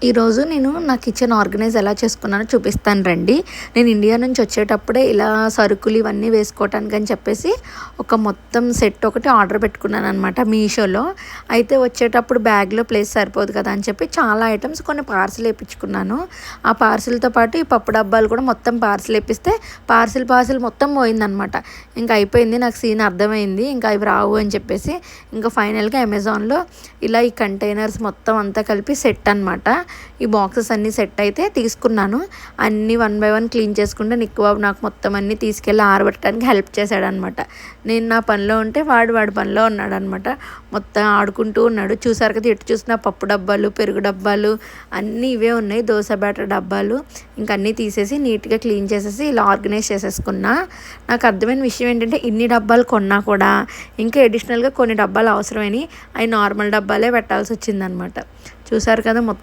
ఈరోజు నేను నా కిచెన్ ఆర్గనైజ్ ఎలా చేసుకున్నానో చూపిస్తాను రండి. నేను ఇండియా నుంచి వచ్చేటప్పుడే ఇలా సరుకులు ఇవన్నీ వేసుకోవటానికి అని చెప్పేసి ఒక మొత్తం సెట్ ఒకటి ఆర్డర్ పెట్టుకున్నాను అనమాట మీషోలో. అయితే వచ్చేటప్పుడు బ్యాగ్లో ప్లేస్ సరిపోదు కదా అని చెప్పి చాలా ఐటమ్స్ కొన్ని పార్సిల్ వేయించుకున్నాను. ఆ పార్సిల్తో పాటు ఈ పప్పు డబ్బాలు కూడా మొత్తం పార్సిల్ వేపిస్తే పార్సిల్ మొత్తం పోయిందనమాట. ఇంకా అయిపోయింది, నాకు సీన్ అర్థమైంది, ఇంకా అవి రావు అని చెప్పేసి ఇంకా ఫైనల్గా అమెజాన్లో ఇలా ఈ కంటైనర్స్ మొత్తం అంతా కలిపి సెట్ అనమాట. ఈ బాక్సెస్ అన్నీ సెట్ అయితే తీసుకున్నాను. అన్నీ 1 బై 1 క్లీన్ చేసుకుంటే నిక్కుబాబు నాకు మొత్తం అన్నీ తీసుకెళ్ళి ఆరబెట్టడానికి హెల్ప్ చేశాడనమాట. నేను నా పనిలో ఉంటే వాడి పనిలో ఉన్నాడనమాట. మొత్తం ఆడుకుంటూ ఉన్నాడు. చూసారు కదా, ఎటు చూసినా పప్పు డబ్బాలు, పెరుగు డబ్బాలు అన్నీ ఇవే ఉన్నాయి. దోశ బ్యాటర్ డబ్బాలు ఇంకా అన్నీ తీసేసి నీట్గా క్లీన్ చేసేసి ఇలా ఆర్గనైజ్ చేసేసుకున్నా. నాకు అర్థమైన విషయం ఏంటంటే ఇన్ని డబ్బాలు కొన్నా కూడా ఇంకా అడిషనల్గా కొన్ని డబ్బాలు అవసరమని అవి నార్మల్ డబ్బాలే పెట్టాల్సి వచ్చిందనమాట. చూసారు కదా మొత్తం